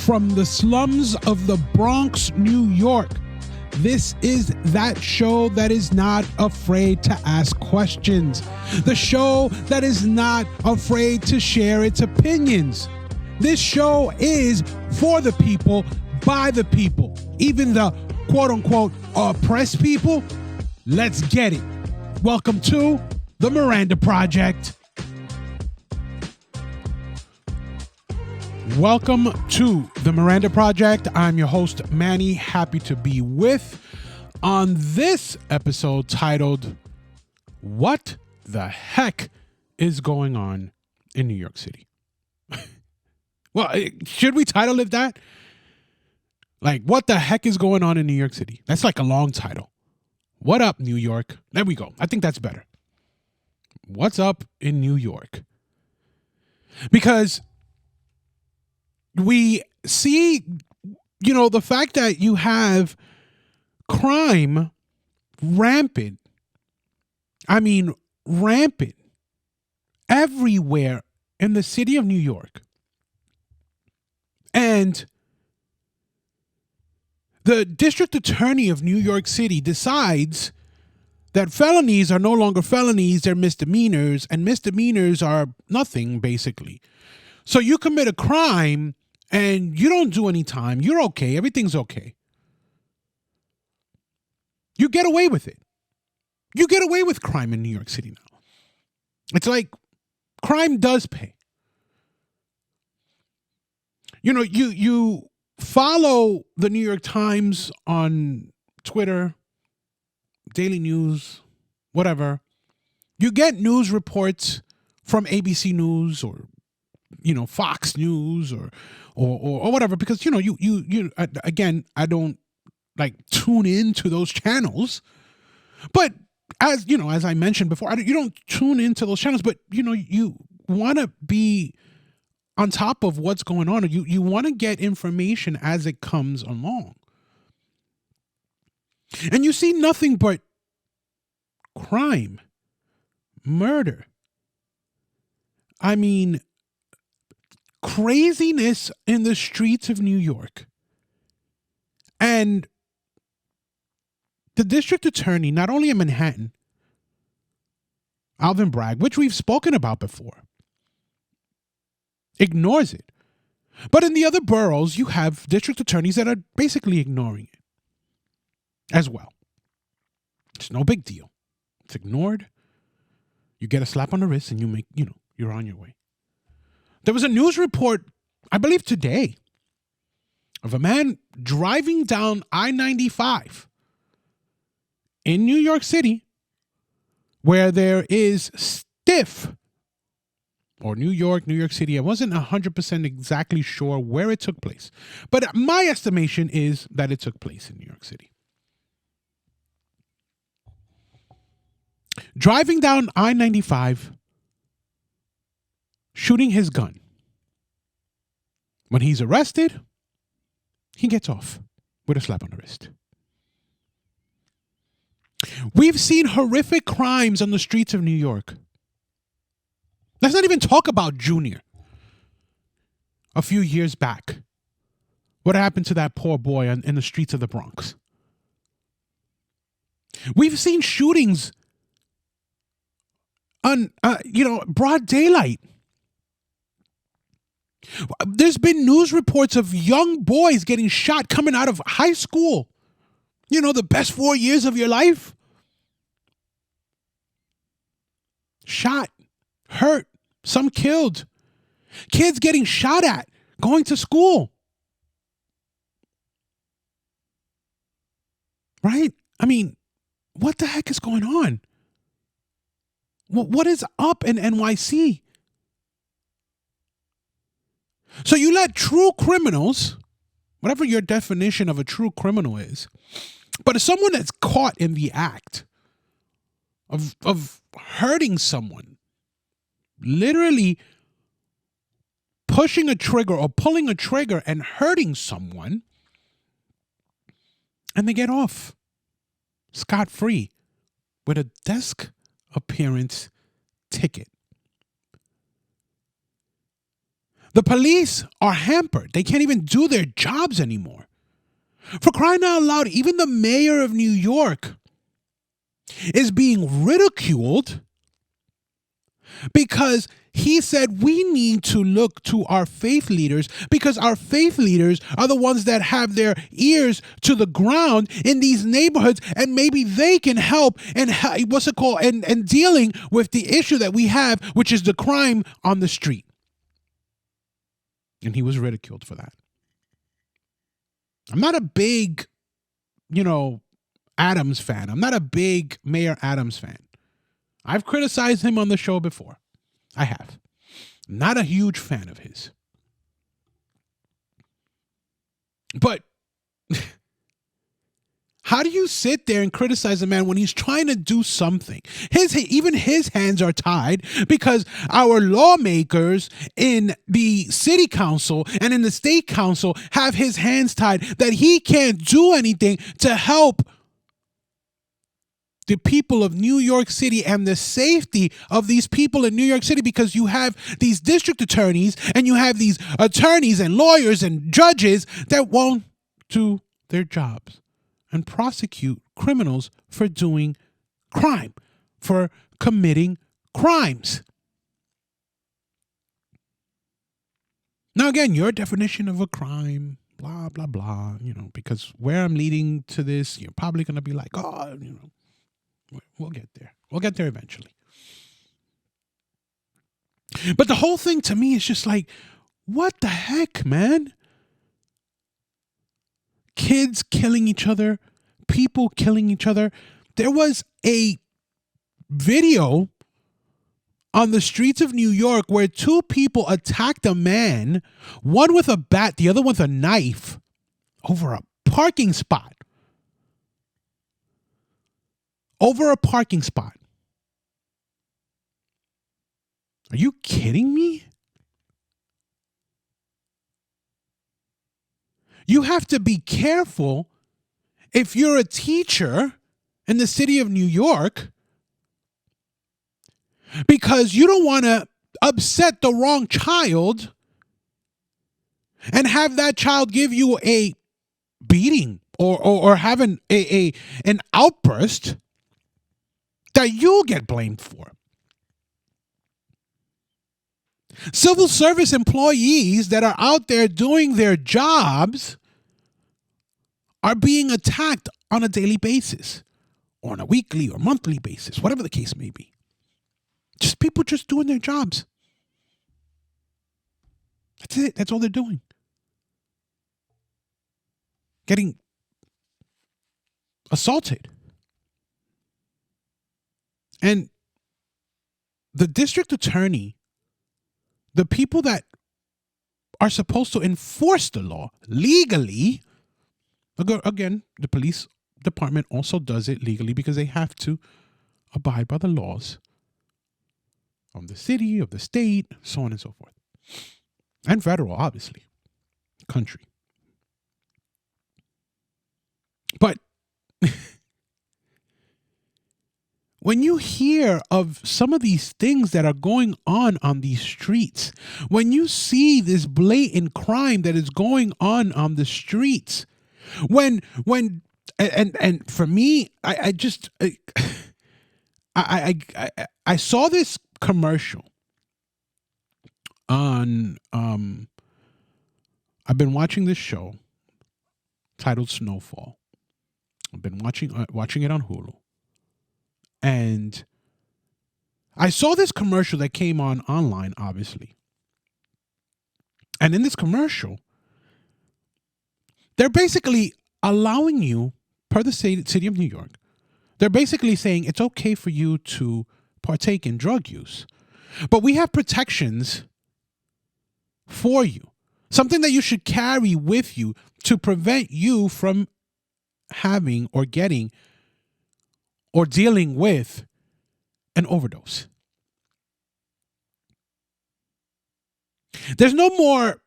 From the slums of the Bronx, New York, this is that show that is not afraid to ask questions. The show that is not afraid to share its opinions. This show is for the people, by the people. Even the quote-unquote oppressed people. Let's get it. Welcome to The Miranda Project. Welcome to The Miranda Project. I'm your host, Manny. Happy to be with on this episode titled, What the Heck is Going On in New York City? Well, should we title it that? Like, what the heck is going on in New York City? That's like a long title. What up, New York? There we go. I think that's better. What's up in New York? Because we see, the fact that you have crime rampant. I mean, rampant everywhere in the city of New York. And the district attorney of New York City decides that felonies are no longer felonies, they're misdemeanors, and misdemeanors are nothing, basically. So you commit a crime and you don't do any time. You're okay. Everything's okay. You get away with it. You get away with crime in New York City now. It's like crime does pay. You follow the New York Times on Twitter, Daily News, whatever. You get news reports from ABC News or Fox News or whatever, because you again, I don't like tune into those channels, but as I mentioned before, you don't tune into those channels, but you want to be on top of what's going on. You want to get information as it comes along, and you see nothing but crime, murder. I mean, craziness in the streets of New York. And the district attorney, not only in Manhattan, Alvin Bragg, which we've spoken about before, ignores it. But in the other boroughs, you have district attorneys that are basically ignoring it as well. It's no big deal. It's ignored. You get a slap on the wrist and you're on your way. There was a news report, I believe today, of a man driving down I-95 in New York City where there is stiff, or New York City. I wasn't 100% exactly sure where it took place, but my estimation is that it took place in New York City. Driving down I-95, shooting his gun. When he's arrested, he gets off with a slap on the wrist. We've seen horrific crimes on the streets of New York. Let's not even talk about Junior. A few years back, what happened to that poor boy in the streets of the Bronx? We've seen shootings on, broad daylight. There's been news reports of young boys getting shot coming out of high school. The best 4 years of your life. Shot, hurt, some killed. Kids getting shot at, going to school. Right? I mean, what the heck is going on? What is up in NYC? So you let true criminals, whatever your definition of a true criminal is, but as someone that's caught in the act of hurting someone, literally pushing a trigger or pulling a trigger and hurting someone, and they get off scot-free with a desk appearance ticket. The police are hampered. They can't even do their jobs anymore. For crying out loud, even the mayor of New York is being ridiculed because he said we need to look to our faith leaders, because our faith leaders are the ones that have their ears to the ground in these neighborhoods, and maybe they can help and and dealing with the issue that we have, which is the crime on the street. And he was ridiculed for that. I'm not a big, Adams fan. I'm not a big Mayor Adams fan. I've criticized him on the show before. I have. Not a huge fan of his. But how do you sit there and criticize a man when he's trying to do something? Even his hands are tied because our lawmakers in the city council and in the state council have his hands tied that he can't do anything to help the people of New York City and the safety of these people in New York City, because you have these district attorneys and you have these attorneys and lawyers and judges that won't do their jobs and prosecute criminals for doing crime, for committing crimes. Now, again, your definition of a crime, blah, blah, blah, because where I'm leading to this, you're probably going to be like, we'll get there. We'll get there eventually. But the whole thing to me is just like, what the heck, man? Kids killing each other, people killing each other. There was a video on the streets of New York where two people attacked a man, one with a bat, the other with a knife, over a parking spot. Over a parking spot. Are you kidding me? You have to be careful if you're a teacher in the city of New York, because you don't want to upset the wrong child and have that child give you a beating or have an outburst that you'll get blamed for. Civil service employees that are out there doing their jobs are being attacked on a daily basis or on a weekly or monthly basis, whatever the case may be. Just people just doing their jobs. That's it. That's all they're doing. Getting assaulted. And the district attorney, the people that are supposed to enforce the law legally, again, the police department also does it legally because they have to abide by the laws of the city, of the state, so on and so forth. And federal, obviously. Country. But when you hear of some of these things that are going on these streets, when you see this blatant crime that is going on the streets, when for me, I saw this commercial on I've been watching this show titled Snowfall. I've been watching it on Hulu. And I saw this commercial that came on online, obviously. And in this commercial, they're basically allowing you, per the city of New York, they're basically saying it's okay for you to partake in drug use. But we have protections for you. Something that you should carry with you to prevent you from having or getting or dealing with an overdose. There's no more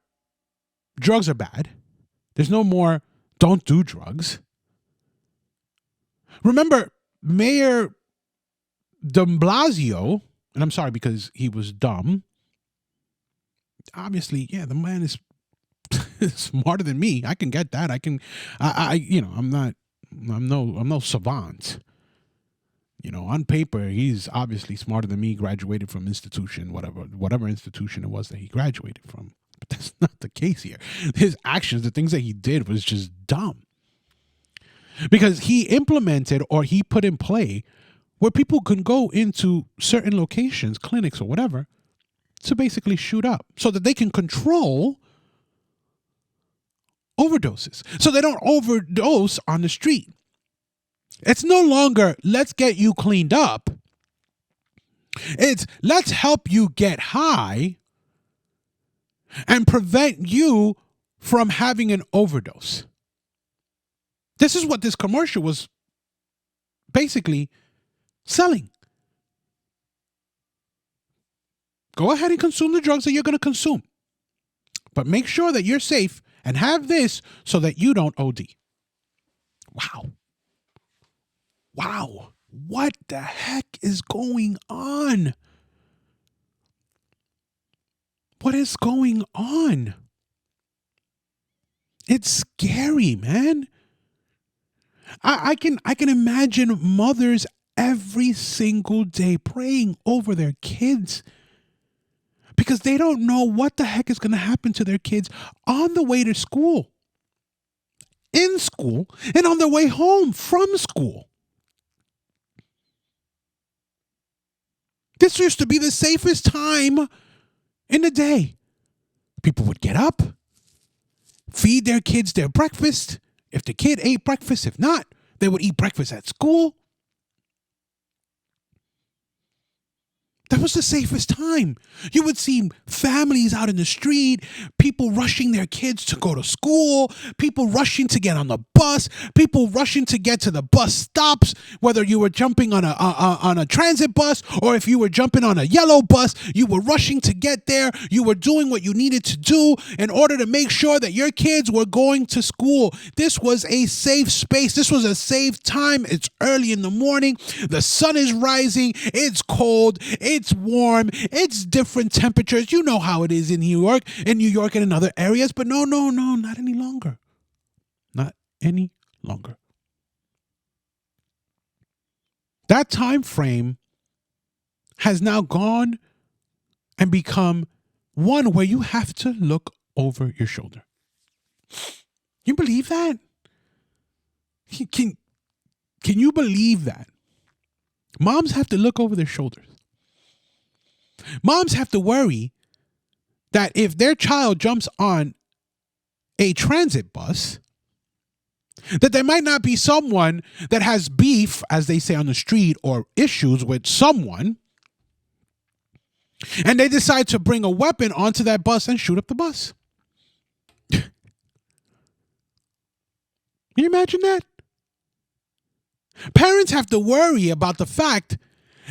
drugs are bad. There's no more don't do drugs. Remember, Mayor de Blasio, and I'm sorry because he was dumb, Obviously, yeah, the man is smarter than me. I can get that. I'm no savant. On paper, he's obviously smarter than me, graduated from institution, whatever institution it was that he graduated from. But that's not the case here. His actions, the things that he did was just dumb. Because he implemented or he put in play where people can go into certain locations, clinics or whatever, to basically shoot up so that they can control overdoses. So they don't overdose on the street. It's no longer, let's get you cleaned up. It's, let's help you get high and prevent you from having an overdose. This is what this commercial was basically selling. Go ahead and consume the drugs that you're going to consume. But make sure that you're safe and have this so that you don't OD. Wow. Wow. What the heck is going on? What is going on? It's scary, man. I can imagine mothers every single day praying over their kids because they don't know what the heck is going to happen to their kids on the way to school, in school, and on their way home from school. This used to be the safest time in the day. People would get up, feed their kids their breakfast. If the kid ate breakfast, if not, they would eat breakfast at school. That was the safest time. You would see families out in the street, people rushing their kids to go to school, people rushing to get on the bus, people rushing to get to the bus stops, whether you were jumping on a transit bus or if you were jumping on a yellow bus, you were rushing to get there. You were doing what you needed to do in order to make sure that your kids were going to school. This was a safe space. This was a safe time. It's early in the morning. The sun is rising. It's cold. It's warm. It's different temperatures. You know how it is in New York and in other areas. But no, not any longer. Not any longer. That time frame has now gone and become one where you have to look over your shoulder. You believe that? Can you believe that? Moms have to look over their shoulders. Moms have to worry that if their child jumps on a transit bus, that there might not be someone that has beef, as they say on the street, or issues with someone, and they decide to bring a weapon onto that bus and shoot up the bus. Can you imagine that? Parents have to worry about the fact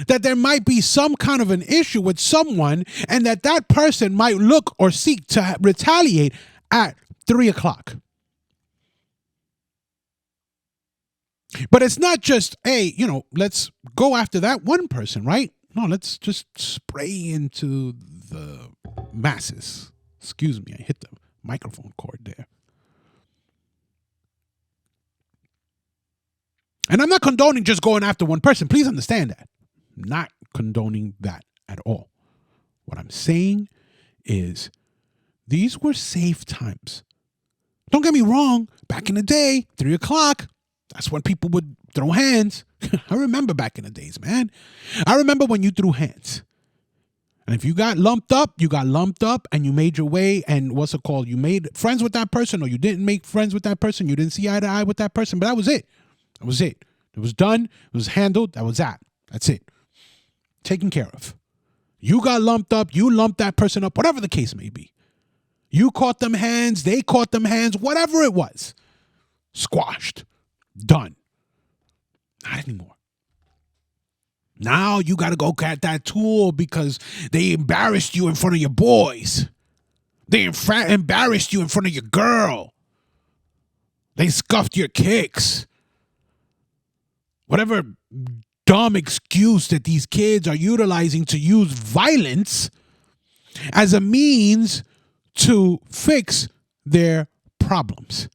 that there might be some kind of an issue with someone and that person might look or seek to retaliate at 3:00. But it's not just, hey, let's go after that one person, right? No, let's just spray into the masses. Excuse me, I hit the microphone cord there. And I'm not condoning just going after one person. Please understand that. I'm not condoning that at all. What I'm saying is these were safe times. Don't get me wrong. Back in the day, 3:00, that's when people would throw hands. I remember back in the days, man. I remember when you threw hands. And if you got lumped up, and you made your way, and what's it called? You made friends with that person, or you didn't make friends with that person. You didn't see eye to eye with that person, but that was it. That was it. It was done. It was handled. That was that. That's it. Taken care of. You got lumped up. You lumped that person up, whatever the case may be. You caught them hands. They caught them hands. Whatever it was. Squashed. Done. Not anymore. Now you got to go get that tool because they embarrassed you in front of your boys. They embarrassed you in front of your girl. They scuffed your kicks. Whatever dumb excuse that these kids are utilizing to use violence as a means to fix their problems.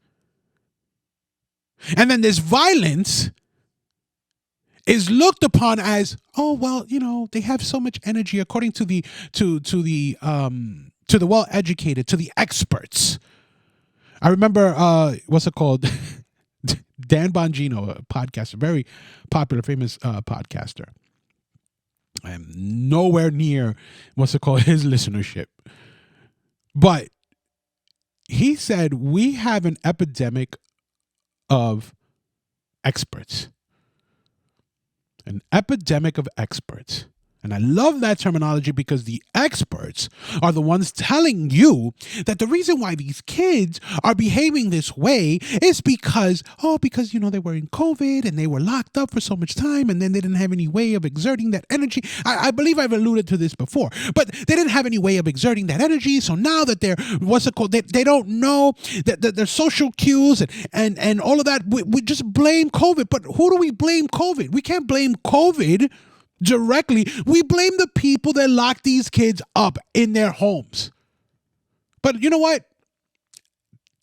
And then this violence is looked upon as, oh well, they have so much energy, according to the well-educated, to the experts. I remember what's it called? Dan Bongino, a podcaster, very popular, famous podcaster. I am nowhere near his listenership. But he said we have an epidemic of experts. An epidemic of experts. And I love that terminology because the experts are the ones telling you that the reason why these kids are behaving this way is because they were in COVID and they were locked up for so much time, and then they didn't have any way of exerting that energy. I believe I've alluded to this before, but they didn't have any way of exerting that energy. So now that they're, they don't know that their social cues and all of that, we just blame COVID. But who do we blame COVID? We can't blame COVID directly. We blame the people that lock these kids up in their homes. But you know what?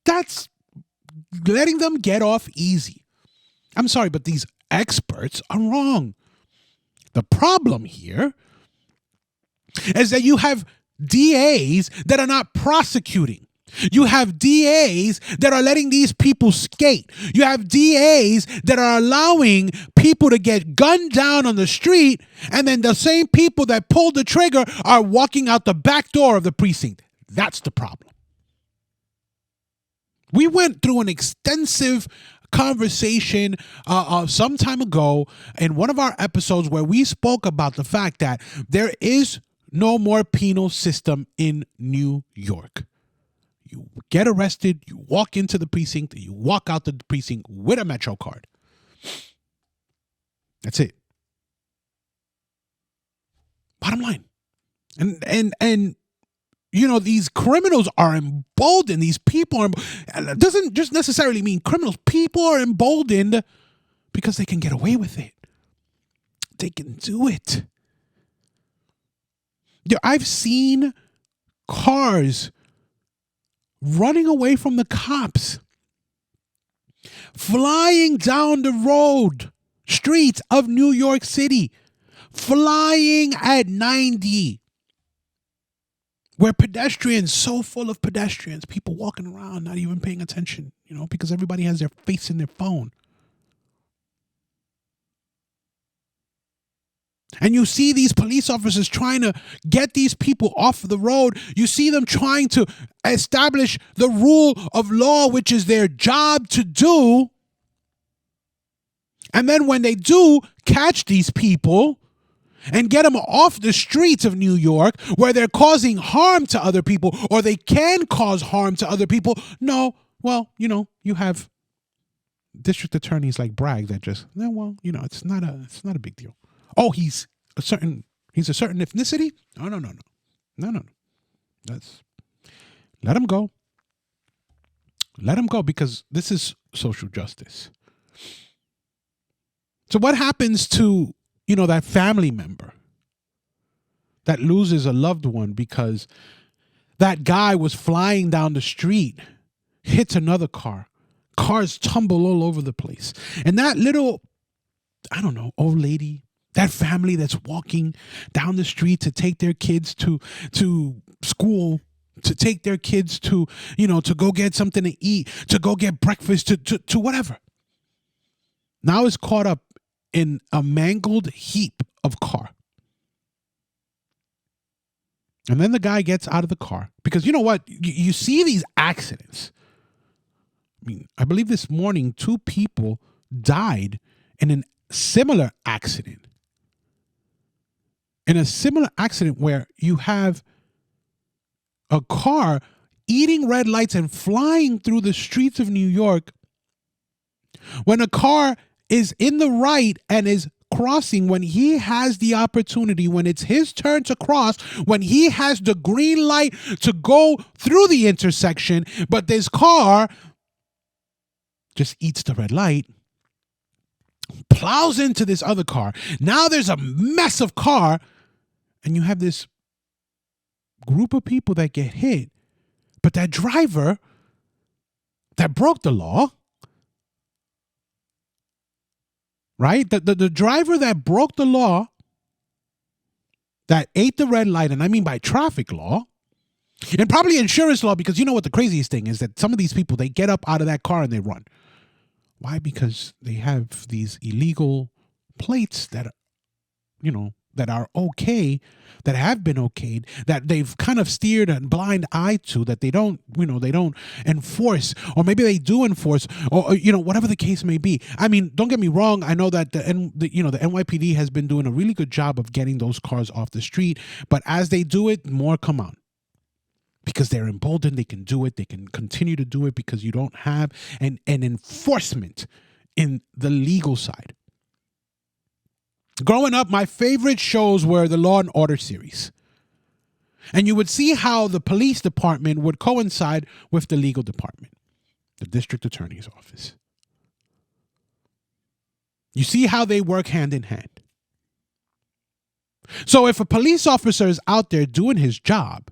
That's letting them get off easy. I'm sorry, but these experts are wrong. The problem here is that you have DAs that are not prosecuting. You have DAs that are letting these people skate. You have DAs that are allowing people to get gunned down on the street, and then the same people that pulled the trigger are walking out the back door of the precinct. That's the problem. We went through an extensive conversation some time ago in one of our episodes where we spoke about the fact that there is no more penal system in New York. You get arrested, you walk into the precinct, and you walk out the precinct with a Metro card. That's it. Bottom line. And these criminals are emboldened. These people are, it doesn't just necessarily mean criminals. People are emboldened because they can get away with it. They can do it. I've seen cars running away from the cops, flying down the streets of New York City, flying at 90, where pedestrians, so full of pedestrians, people walking around, not even paying attention, because everybody has their face in their phone. And you see these police officers trying to get these people off the road. You see them trying to establish the rule of law, which is their job to do. And then when they do catch these people and get them off the streets of New York where they're causing harm to other people, or they can cause harm to other people, you have district attorneys like Bragg that just, it's not a big deal. Oh, he's a certain ethnicity? No. Let him go. Let him go, because this is social justice. So what happens to, that family member that loses a loved one because that guy was flying down the street, hits another car, cars tumble all over the place, and that little, old lady, that family that's walking down the street to take their kids to school, to take their kids to go get something to eat, to go get breakfast, to whatever, now is caught up in a mangled heap of car. And then the guy gets out of the car, because you know what? You see these accidents. I believe this morning 2 people died in a similar accident. In a similar accident where you have a car eating red lights and flying through the streets of New York, when a car is in the right and is crossing, when he has the opportunity, when it's his turn to cross, when he has the green light to go through the intersection, but this car just eats the red light, plows into this other car. Now there's a mess of car, and you have this group of people that get hit, but that driver that broke the law, right? The driver that broke the law, that ate the red light, and I mean by traffic law, and probably insurance law, because you know what the craziest thing is, that some of these people, they get up out of that car and they run. Why? Because they have these illegal plates that, that are okay, that have been okayed, that they've kind of steered a blind eye to, that they don't enforce, or maybe they do enforce, or whatever the case may be. I mean, don't get me wrong. I know that the NYPD has been doing a really good job of getting those cars off the street, but as they do it, more come on. Because they're emboldened, they can do it, they can continue to do it, because you don't have an enforcement in the legal side. Growing up, my favorite shows were the Law and Order series. And you would see how the police department would coincide with the legal department, the district attorney's office. You see how they work hand in hand. So if a police officer is out there doing his job,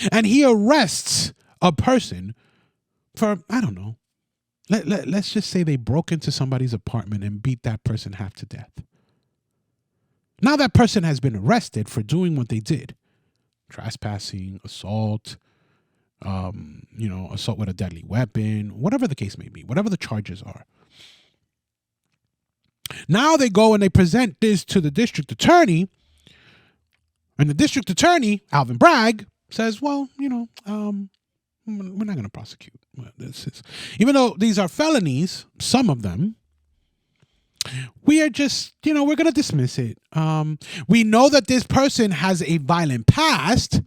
and he arrests a person for, I don't know, let's just say they broke into somebody's apartment and beat that person half to death. Now that person has been arrested for doing what they did. Trespassing, assault, assault with a deadly weapon, whatever the case may be, whatever the charges are. Now they go and they present this to the district attorney, and the district attorney, Alvin Bragg, says, well, we're not going to prosecute. Even though these are felonies, some of them, we are just, we're going to dismiss it. We know that this person has a violent past.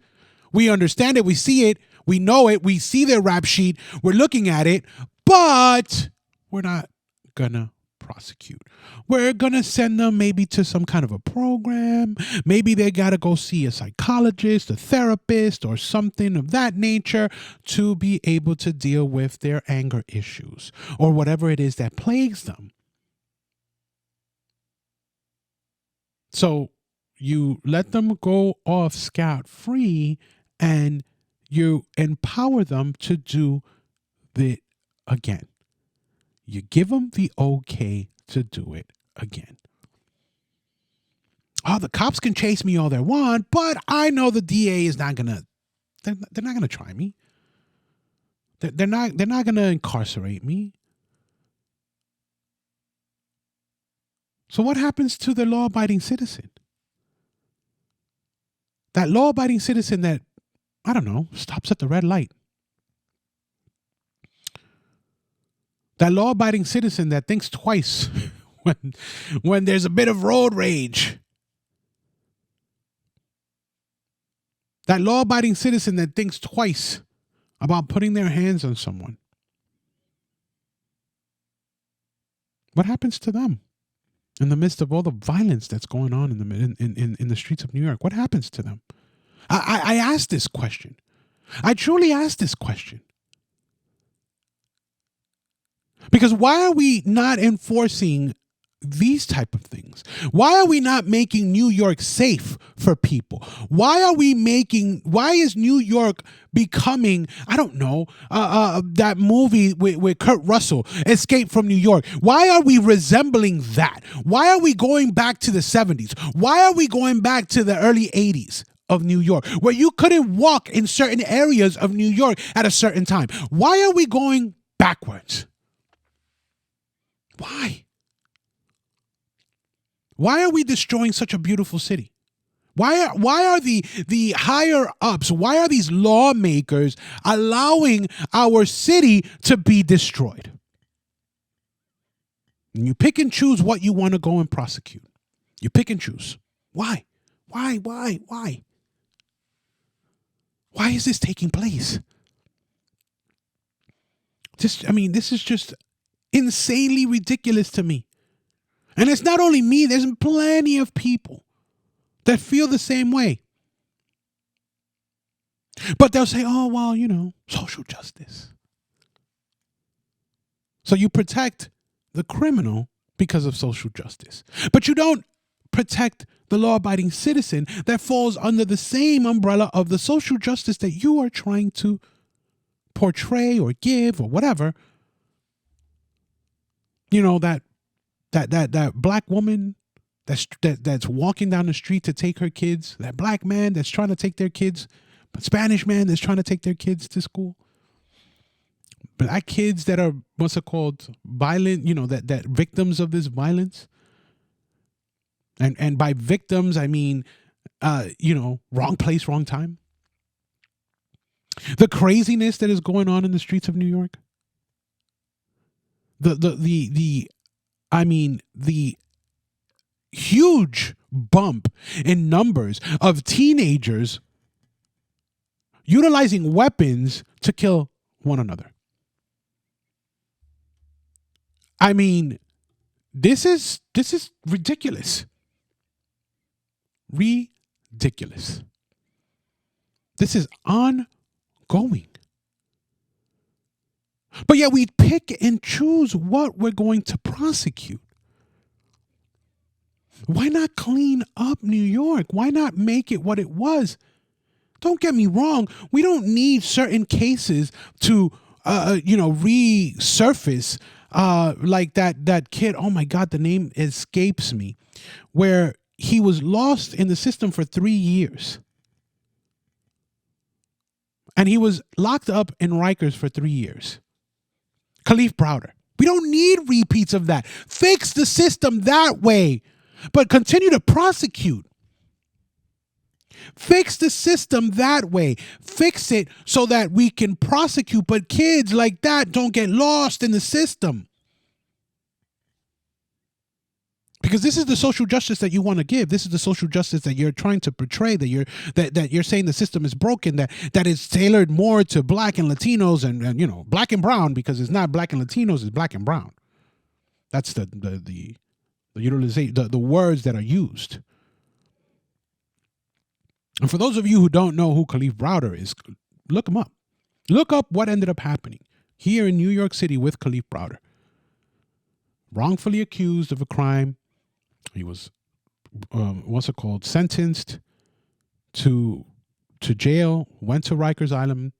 We understand it. We see it. We know it. We see their rap sheet. We're looking at it, but we're not going to prosecute. We're going to send them maybe to some kind of a program. Maybe they got to go see a psychologist, a therapist, or something of that nature to be able to deal with their anger issues or whatever it is that plagues them. So you let them go off scot-free and you empower them to do it again. You give them the okay to do it again. Oh, the cops can chase me all they want, but I know the DA is not gonna. They're not gonna try me. They're not gonna incarcerate me. So what happens to the law-abiding citizen? That law-abiding citizen that, I don't know, stops at the red light. That law-abiding citizen that thinks twice when there's a bit of road rage. That law-abiding citizen that thinks twice about putting their hands on someone. What happens to them in the midst of all the violence that's going on in the streets of New York? What happens to them? I asked this question. I truly asked this question. Because why are we not enforcing these type of things? Why are we not making New York safe for people? Why is New York becoming, I don't know, that movie with Kurt Russell, Escape from New York? Why are we resembling that? Why are we going back to the 70s? Why are we going back to the early 80s of New York, where you couldn't walk in certain areas of New York at a certain time? Why are we going backwards? Why? Why are we destroying such a beautiful city? Why are the higher ups, why are these lawmakers allowing our city to be destroyed? And you pick and choose what you want to go and prosecute. You pick and choose. Why? Why is this taking place? This is just insanely ridiculous to me. And it's not only me, there's plenty of people that feel the same way. But they'll say, oh, well, social justice. So you protect the criminal because of social justice. But you don't protect the law-abiding citizen that falls under the same umbrella of the social justice that you are trying to portray or give or whatever. You know, that black woman that's walking down the street to take her kids, that black man that's trying to take their kids, Spanish man that's trying to take their kids to school, black kids that are, what's it called, violent, that victims of this violence. And by victims, I mean, wrong place, wrong time. The craziness that is going on in the streets of New York. The huge bump in numbers of teenagers utilizing weapons to kill one another. I mean, this is ridiculous. Ridiculous. This is ongoing. But yet we pick and choose what we're going to prosecute. Why not clean up New York? Why not make it what it was? Don't get me wrong. We don't need certain cases to, resurface. Like that kid. Oh my God, the name escapes me. Where he was lost in the system for 3 years. And he was locked up in Rikers for 3 years. Khalif Browder. We don't need repeats of that. Fix the system that way, but continue to prosecute. Fix the system that way. Fix it so that we can prosecute, but kids like that don't get lost in the system. Because this is the social justice that you want to give. This is the social justice that you're trying to portray, that you're saying the system is broken, that is tailored more to black and Latinos and black and brown, because it's not black and Latinos, it's black and brown. That's the utilization, the words that are used. And for those of you who don't know who Khalif Browder is, look him up. Look up what ended up happening here in New York City with Khalif Browder. Wrongfully accused of a crime. He was, sentenced to jail, went to Rikers Island.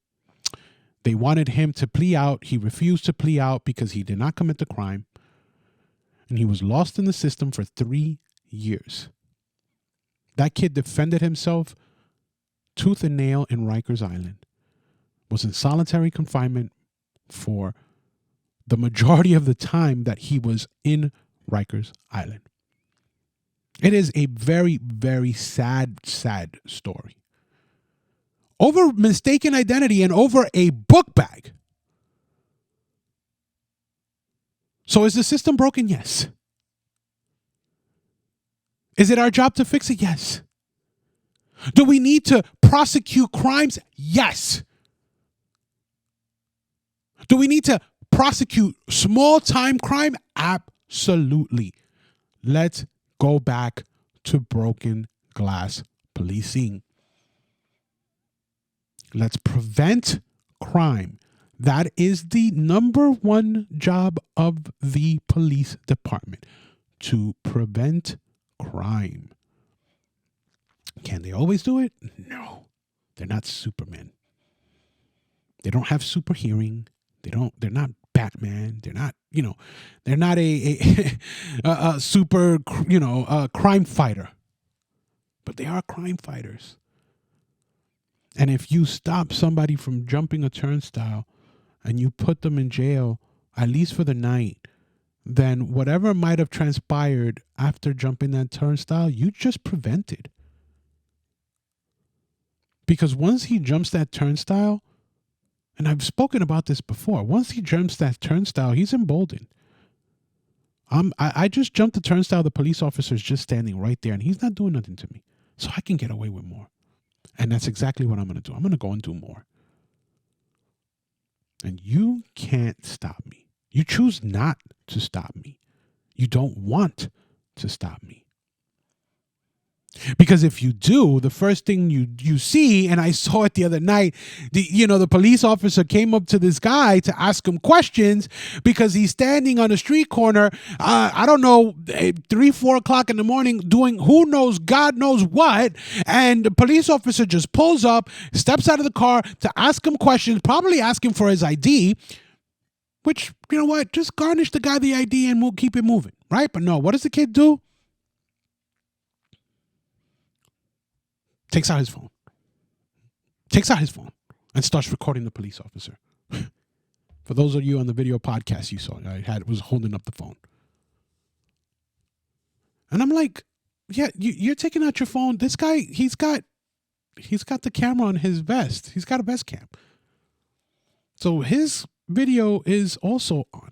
They wanted him to plea out. He refused to plea out because he did not commit the crime. And he was lost in the system for 3 years. That kid defended himself tooth and nail in Rikers Island, was in solitary confinement for the majority of the time that he was in Rikers Island. It is a very, very sad, sad story. Over mistaken identity and over a book bag. So is the system broken? Yes. Is it our job to fix it? Yes. Do we need to prosecute crimes? Yes. Do we need to prosecute small time crime? Absolutely. Let's go back to broken glass policing. Let's prevent crime. That is the number one job of the police department, to prevent crime. Can they always do it? No. They're not Superman. They don't have super hearing. They're not Batman. They're not, they're not a super, crime fighter. But they are crime fighters. And if you stop somebody from jumping a turnstile and you put them in jail, at least for the night, then whatever might have transpired after jumping that turnstile, you just prevented. Because once he jumps that turnstile, and I've spoken about this before, once he jumps that turnstile, he's emboldened. I just jumped the turnstile, the police officer's just standing right there, and he's not doing nothing to me. So I can get away with more. And that's exactly what I'm going to do. I'm going to go and do more. And you can't stop me. You choose not to stop me. You don't want to stop me. Because if you do, the first thing you see, and I saw it the other night, the police officer came up to this guy to ask him questions because he's standing on a street corner, I don't know, 3-4 o'clock in the morning doing who knows, God knows what, and the police officer just pulls up, steps out of the car to ask him questions, probably asking for his ID, which, you know what, just garnish the guy the ID and we'll keep it moving, right? But no, what does the kid do? Takes out his phone and starts recording the police officer. For those of you on the video podcast you saw, was holding up the phone. And I'm like, yeah, you're taking out your phone. This guy, he's got the camera on his vest. He's got a vest cam. So his video is also on.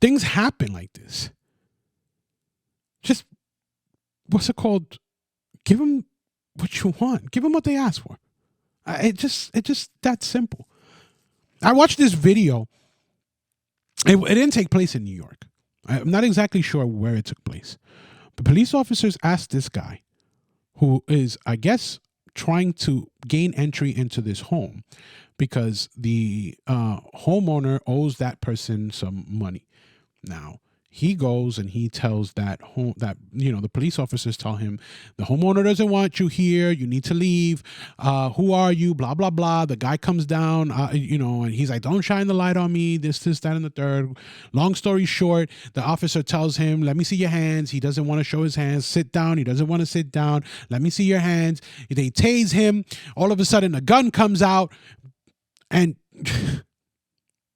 Things happen like this. Just, what's it called? Give them what you want. Give them what they ask for. It just that simple. I watched this video. It didn't take place in New York. I'm not exactly sure where it took place. But police officers asked this guy, who is, I guess, trying to gain entry into this home because the homeowner owes that person some money. Now, he goes and he tells the police officers tell him, the homeowner doesn't want you here. You need to leave. Who are you? Blah, blah, blah. The guy comes down, and he's like, don't shine the light on me. This, that, and the third. Long story short, the officer tells him, let me see your hands. He doesn't want to show his hands. Sit down. He doesn't want to sit down. Let me see your hands. They tase him. All of a sudden, a gun comes out and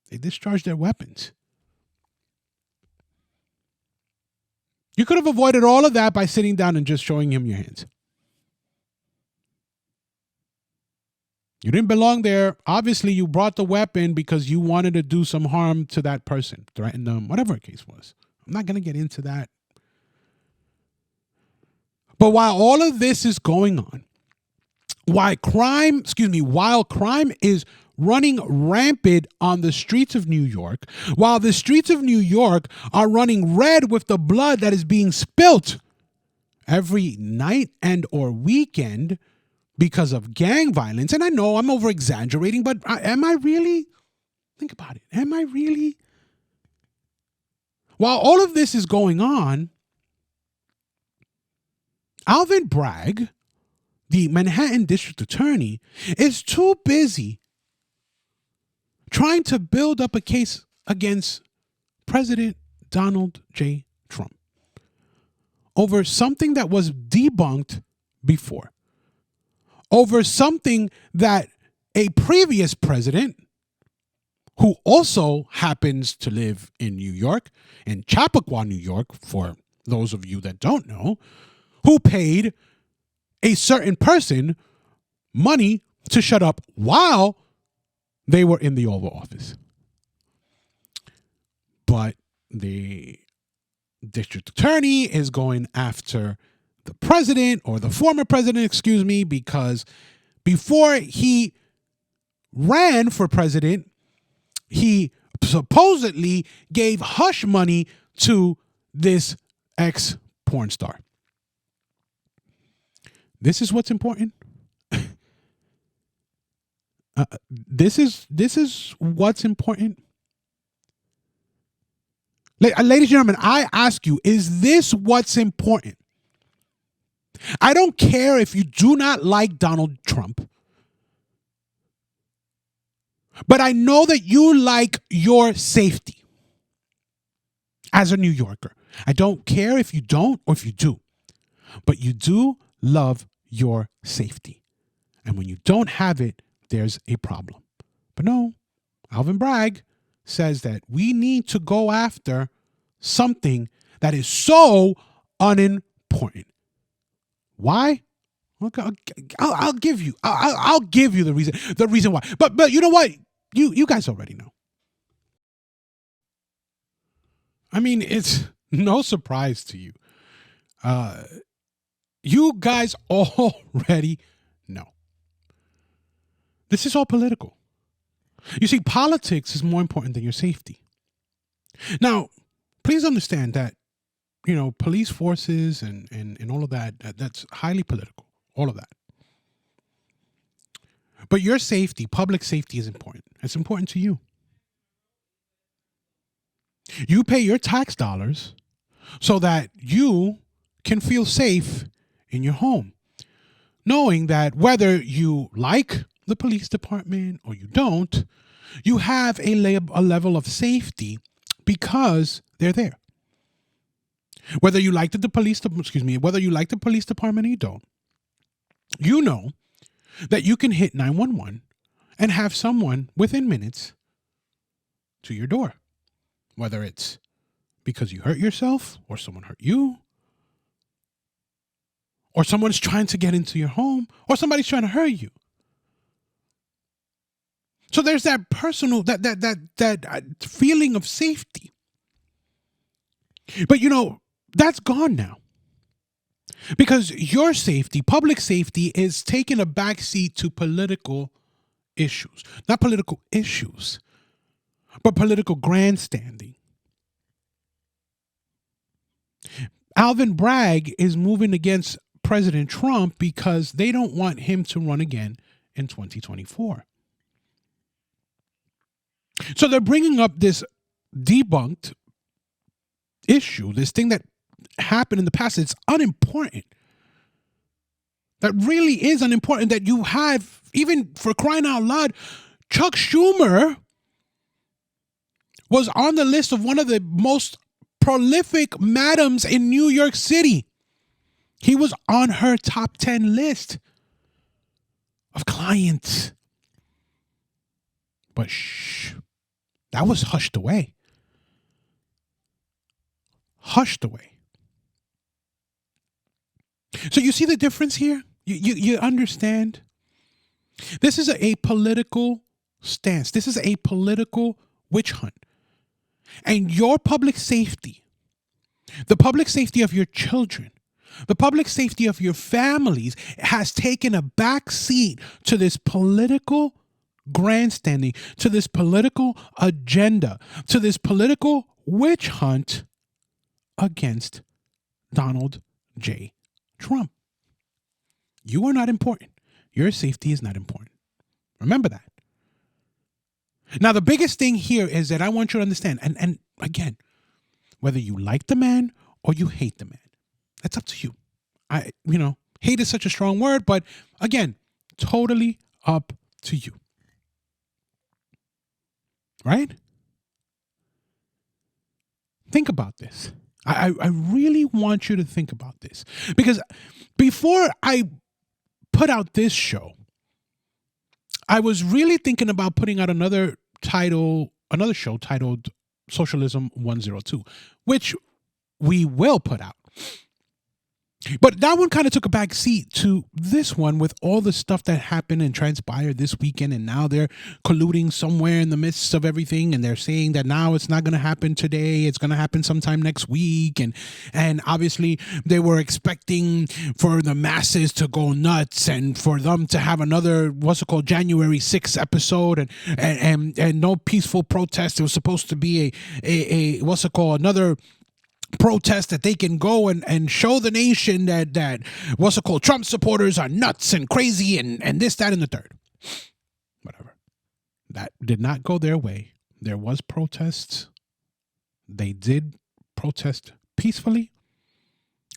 they discharge their weapons. You could have avoided all of that by sitting down and just showing him your hands. You didn't belong there. Obviously, you brought the weapon because you wanted to do some harm to that person, threaten them, whatever the case was. I'm not going to get into that. But while all of this is going on, while crime is running rampant on the streets of New York, while the streets of New York are running red with the blood that is being spilt every night and or weekend because of gang violence. And I know I'm over exaggerating, but am I really? Think about it. Am I really? While all of this is going on, Alvin Bragg, the Manhattan District Attorney, is too busy trying to build up a case against President Donald J. Trump over something that was debunked before, over something that a previous president, who also happens to live in New York, in Chappaqua, New York, for those of you that don't know, who paid a certain person money to shut up while they were in the Oval Office. But the district attorney is going after the president, or the former president, because before he ran for president, he supposedly gave hush money to this ex-porn star. This is what's important. This is what's important. Ladies and gentlemen, I ask you, is this what's important? I don't care if you do not like Donald Trump, but I know that you like your safety as a New Yorker. I don't care if you don't or if you do, but you do love your safety. And when you don't have it, there's a problem. But no, Alvin Bragg says that we need to go after something that is so unimportant. Why? I'll give you the reason. The reason why. But you know what? You guys already know. I mean, it's no surprise to you. You guys already know. This is all political. You see, politics is more important than your safety. Now, please understand that police forces and all of that, that's highly political, all of that. But your safety, public safety is important. It's important to you. You pay your tax dollars so that you can feel safe in your home, knowing that whether you like the police department or you don't, you have a level of safety because they're there. Whether you like whether you like the police department or you don't, you know that you can hit 911 and have someone within minutes to your door. Whether it's because you hurt yourself or someone hurt you, or someone's trying to get into your home, or somebody's trying to hurt you. So there's that personal, that feeling of safety. But that's gone now. Because your safety, public safety, is taking a backseat to political issues. Not political issues, but political grandstanding. Alvin Bragg is moving against President Trump because they don't want him to run again in 2024. So they're bringing up this debunked issue, this thing that happened in the past. It's unimportant. That really is unimportant, that you have, even for crying out loud, Chuck Schumer was on the list of one of the most prolific madams in New York City. He was on her top 10 list of clients. But that was hushed away. Hushed away. So you see the difference here? You understand? This is a political stance. This is a political witch hunt. And your public safety, the public safety of your children, the public safety of your families has taken a back seat to this political grandstanding, to this political agenda, to this political witch hunt against Donald J. Trump. You are not important. Your safety is not important. Remember that. Now, the biggest thing here is that I want you to understand, and again, whether you like the man or you hate the man, that's up to you. Hate is such a strong word, but again, totally up to you. Right? Think about this. I really want you to think about this, because before I put out this show, I was really thinking about putting out another show titled Socialism 102, which we will put out. But that one kind of took a back seat to this one with all the stuff that happened and transpired this weekend. And now they're colluding somewhere in the midst of everything. And they're saying that now it's not going to happen today. It's going to happen sometime next week. And obviously they were expecting for the masses to go nuts and for them to have another, January 6th episode and no peaceful protest. It was supposed to be another protest that they can go and show the nation that Trump supporters are nuts and crazy and this, that, and the third. Whatever. That did not go their way. There was protests. They did protest peacefully.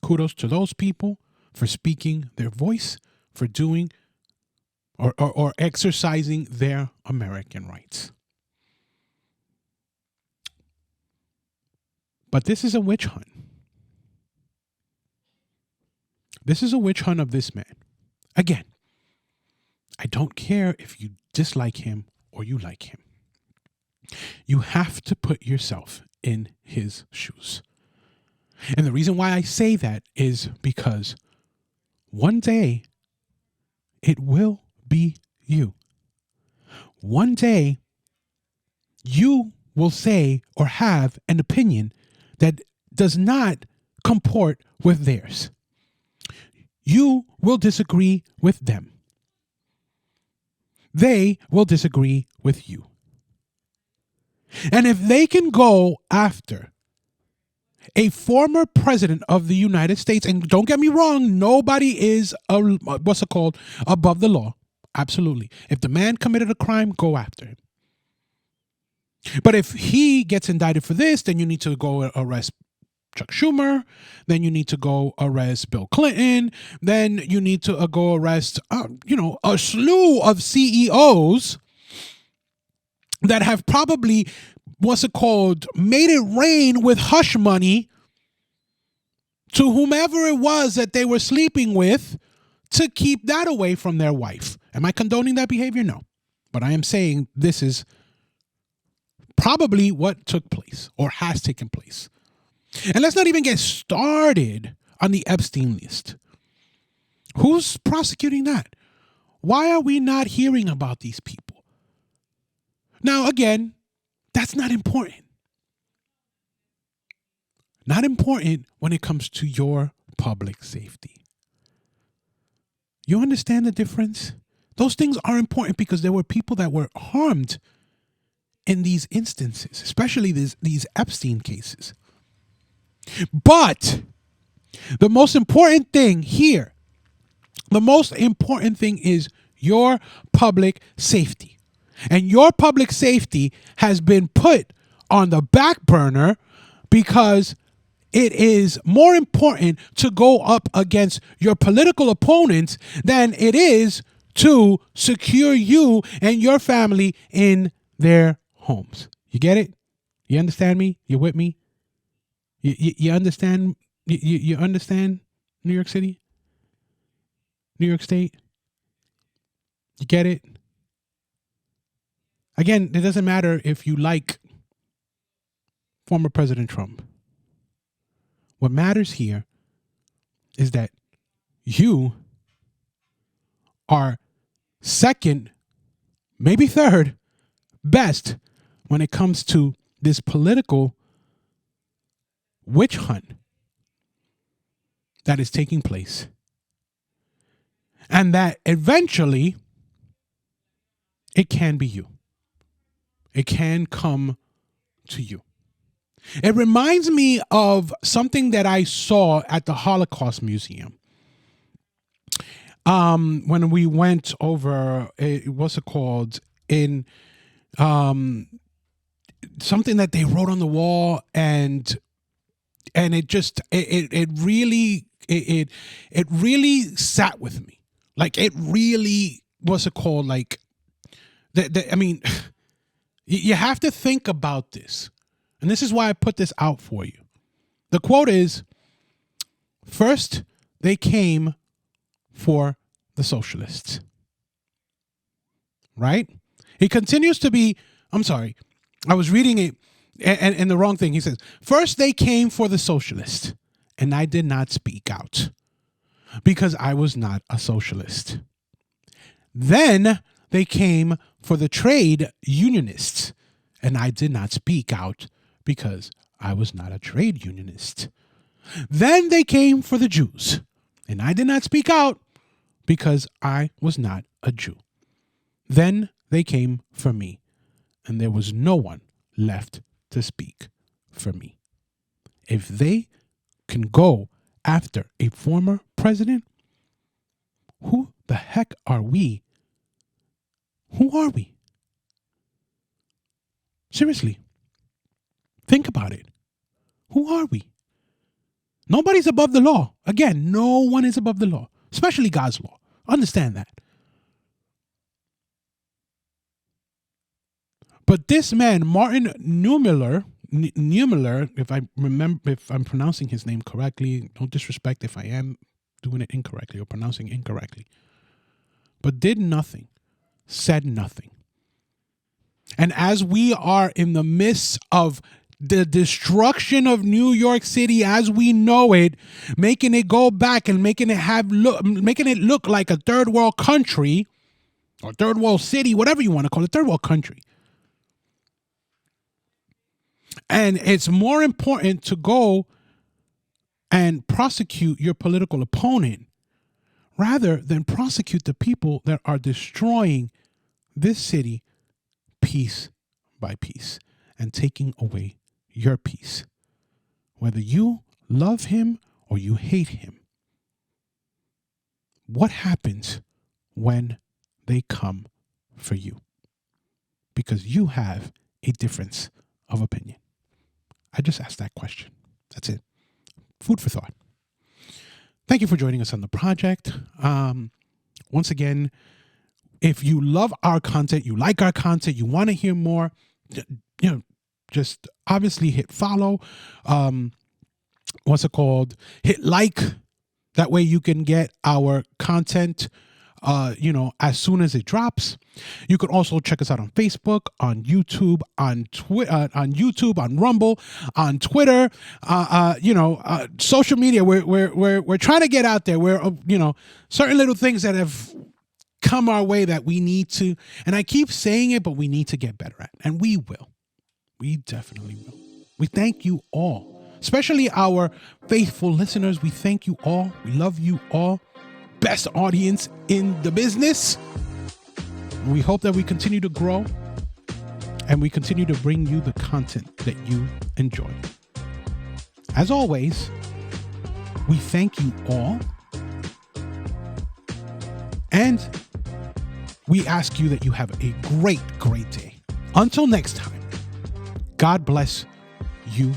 Kudos to those people for speaking their voice, for doing or exercising their American rights. But this is a witch hunt. This is a witch hunt of this man. Again, I don't care if you dislike him or you like him. You have to put yourself in his shoes. And the reason why I say that is because one day it will be you. One day you will say or have an opinion that does not comport with theirs. You will disagree with them. They will disagree with you. And if they can go after a former president of the United States, and don't get me wrong, nobody is above the law. Absolutely. If the man committed a crime, go after him. But if he gets indicted for this, then you need to go arrest Chuck Schumer. Then you need to go arrest Bill Clinton. Then you need to go arrest, a slew of CEOs that have probably, made it rain with hush money to whomever it was that they were sleeping with to keep that away from their wife. Am I condoning that behavior? No. But I am saying this is probably what took place or has taken place. And let's not even get started on the Epstein list. Who's prosecuting that? Why are we not hearing about these people? Now, again, that's not important. Not important when it comes to your public safety. You understand the difference? Those things are important because there were people that were harmed in these instances, especially these Epstein cases. But the most important thing here, is your public safety. And your public safety has been put on the back burner because it is more important to go up against your political opponents than it is to secure you and your family in their homes. You get it? You understand me? You with me? You understand? You understand New York City? New York State? You get it? Again, it doesn't matter if you like former President Trump. What matters here is that you are second, maybe third, best when it comes to this political witch hunt that is taking place. And that eventually it can be you. It can come to you. It reminds me of something that I saw at the Holocaust Museum. When we went over, in something that they wrote on the wall, and it really sat with me. Like, it really, you have to think about this. And this is why I put this out for you. The quote is, first they came for the socialists. Right? He continues to be, I was reading it and the wrong thing. He says, first they came for the socialists, and I did not speak out because I was not a socialist. Then they came for the trade unionists, and I did not speak out because I was not a trade unionist. Then they came for the Jews, and I did not speak out because I was not a Jew. Then they came for me, and there was no one left to speak for me. If they can go after a former president, who the heck are we? Who are we? Seriously. Think about it. Who are we? Nobody's above the law. Again, no one is above the law, especially God's law. Understand that. But this man, Martin Niemöller, if I'm pronouncing his name correctly, don't disrespect if I am doing it incorrectly or pronouncing it incorrectly, but did nothing, said nothing. And as we are in the midst of the destruction of New York City as we know it, making it go back and making it look like a third world country or third world city, whatever you want to call it, third world country. And it's more important to go and prosecute your political opponent rather than prosecute the people that are destroying this city piece by piece and taking away your peace. whether you love him or you hate him, what happens when they come for you? Because you have a difference of opinion. I just asked that question. That's it. Food for thought. Thank you for joining us on the project. Once again, if you love our content, you like our content, you want to hear more, just obviously hit follow. Hit like. That way you can get our content, as soon as it drops. You can also check us out on Facebook, on YouTube, on Rumble, on Twitter, social media. We're trying to get out there. Certain little things that have come our way that we need to, and I keep saying it, but we need to get better at, and we will. We definitely will. We thank you all, especially our faithful listeners. We thank you all. We love you all. Best audience in the business. We hope that we continue to grow and we continue to bring you the content that you enjoy. As always, we thank you all. And we ask you that you have a great, great day. Until next time, God bless you